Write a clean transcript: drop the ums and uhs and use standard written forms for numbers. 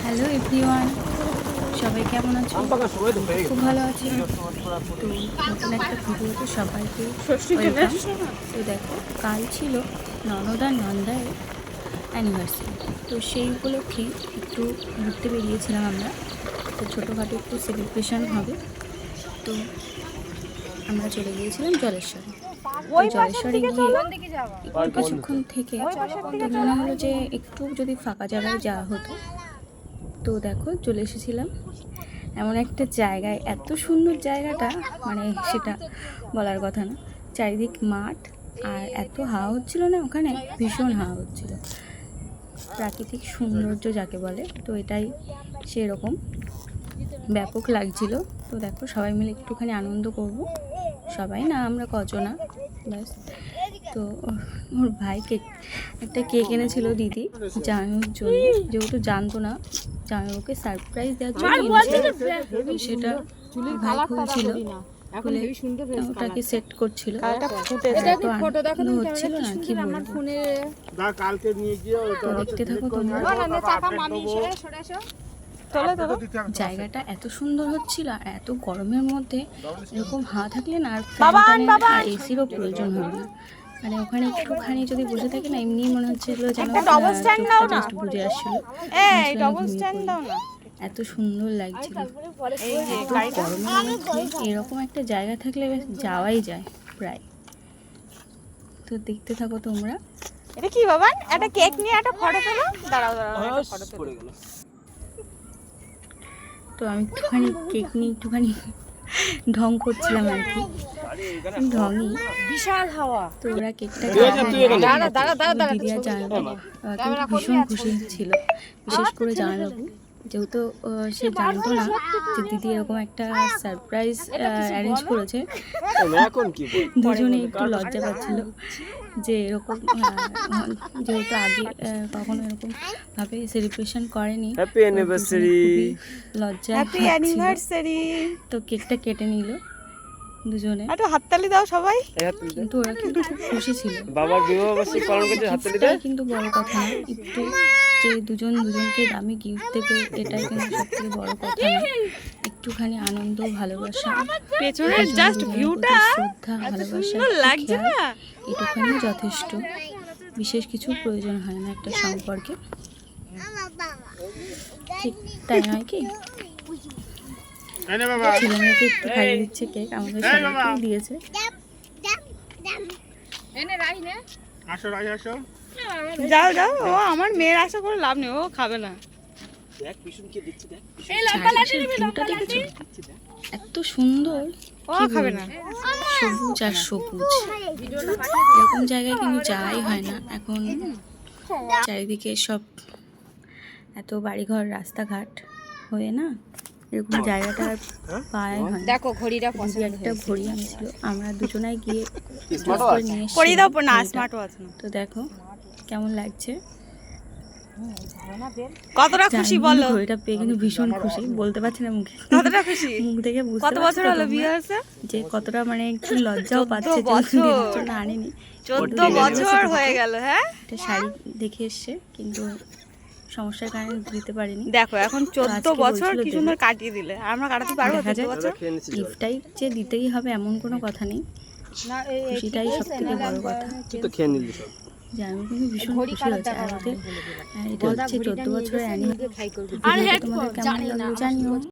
Hello everyone, সবাই কেমন আছো? খুব ভালো আছি। তো নতুন একটা ভিডিওতে সবাইকে ওয়েলকাম। তো দেখো, কাল ছিল ননদা নন্দায়ের অ্যানিভার্সারি। তো সেই উপলক্ষে একটু ঘুরতে বেরিয়েছিলাম আমরা। তো ছোটোখাটো একটু সেলিব্রেশন হবে। তো আমরা চলে গিয়েছিলাম জলেশ্বরে। তো জলেশ্বরে গিয়ে একটু কিছুক্ষণ থেকে তো মনে হলো যে একটু যদি ফাঁকা জায়গায় যাওয়া হতো। তো দেখো, চলে এসেছিলাম এমন একটা জায়গায়, এত সুন্দর জায়গাটা, মানে সেটা বলার কথা না। চারিদিক মাঠ, আর এত হাওয়া হচ্ছিল না ওখানে, ভীষণ হাওয়া হচ্ছিল। প্রাকৃতিক সৌন্দর্য যাকে বলে, তো এটাই সেরকম ব্যাপক লাগছিল। তো দেখো, সবাই মিলে একটুখানি আনন্দ করব। সবাই না, আমরা কজনা ব্যাস। তো ওর ভাই একটা কেক এনেছিল দিদি জানুর জন্য, যেহেতু জানতো না, জানুকে সারপ্রাইজ দেওয়ার জন্য সেটা ভাই খুলছিল, খুলে ওটাকে সেট করছিল। তো আনন্দ হচ্ছিল না, কি বলবো। তো দেখতে থাকো তোমরা। জায়গাটা এত সুন্দর হচ্ছিল, আর এত গরমের মধ্যে এরকম হাওয়া থাকলে না, আর আর এসিরও প্রয়োজন হবে না। মানে ওখানে একটুখানি যদি বসে থাকি না, এমনি মনে হচ্ছিল যেন জাস্ট বুঝে আসছিল। এত সুন্দর লাগছিল। গরমের মধ্যে এরকম একটা জায়গা থাকলে বেশ যাওয়াই যায় প্রায়। তো দেখতে থাকো তোমরা। এটা কি বাবা, একটা কেক নিয়ে একটা ফটো তোলো। দাঁড়াও ফটো তোলো। তো আমি একটুখানি কেক নিয়ে একটুখানি ঢং করছিলাম আর কি, ঢংই। বিশাল হাওয়া। তো ওরা কেকটা দিদিয়া জানাবো কিন্তু ভীষণ খুশি ছিল, বিশেষ করে জানাবো, যেহেতু সে জানতো না যে দিদি এরকম একটা সারপ্রাইজ অ্যারেঞ্জ করেছে। দুজনে একটু লজ্জা পাচ্ছিল যে এরকম, যেহেতু আগে কখনো এরকম ভাবে সেলিব্রেশন করেনি। Happy anniversary. লজ্জা, হ্যাপি অ্যানিভার্সারি। তো কেকটা কেটে নিল দুজনে। একটু হাততালি দাও সবাই। কিন্তু ওরা কিন্তু খুব খুশি ছিল। বাবার বিবাহবার্ষিকী পালন করতে হাততালি দাও। কিন্তু বড় কথা না, একটু যে দুজনকে দামি গিফট দেবে, এটাই কিন্তু সবথেকে বড় কথা না। একটুখানি আনন্দ, ভালোবাসা, পেছনের জাস্ট ভিউটা শ্রদ্ধা, ভালোবাসা লাগছে না, এটুখানি যথেষ্ট। বিশেষ কিছু প্রয়োজন হয় না একটা সম্পর্কে, ঠিক তাই নয় কি? ছেলেমেয়েকে একটু খাইয়ে দিচ্ছে কেক, আমাদের সবাইকে দিয়েছে। যাও যাও, ও আমার মেয়ের আশা করে লাভ নেই, ও খাবে না। এত সুন্দর, ও খাবে না। সবুজ আর সবুজ, এরকম জায়গায় কিন্তু যাওয়াই হয় না এখন। চারিদিকে সব এত বাড়িঘর, রাস্তাঘাট হয়ে না, এরকম জায়গাটা পাওয়াই হয় না। দেখো ঘড়িটা একটা ঘড়ি আনছিল, আমরা দুজনাই গিয়ে নিয়ে করিয়ে দাও না, স্মার্ট ওয়াচ না। তো দেখো কেমন লাগছে, কতটা খুশি বলো। ঘড়িটা পেয়ে কিন্তু ভীষণ খুশি, বলতে পারছি না মুখে, কতটা খুশি। মুখ থেকে বুঝতে কত বছর হলো বিয়ে হয়েছে? যে কতটা, মানে একটু লজ্জাও পাচ্ছে যে আনেনি। 14 বছর হয়ে গেল। হ্যাঁ, একটা শাড়ি দেখে এসছে, কিন্তু সমস্যার কারণে দিতে পারিনি। দেখো এখন 14 বছর কি সুন্দর কাটিয়ে দিলে, আমরা কাটাতে পারবো 14 বছর? গিফটটাই যে দিতেই হবে এমন কোনো কথা নেই, খুশিটাই সব থেকে বড় কথা। যে আমি কিন্তু ভীষণ খুশি হয়েছে। আর ওদের এটা হচ্ছে 14 বছরের অ্যানিভার্সারি। তোমাদের কেমন লাগলো জানিও।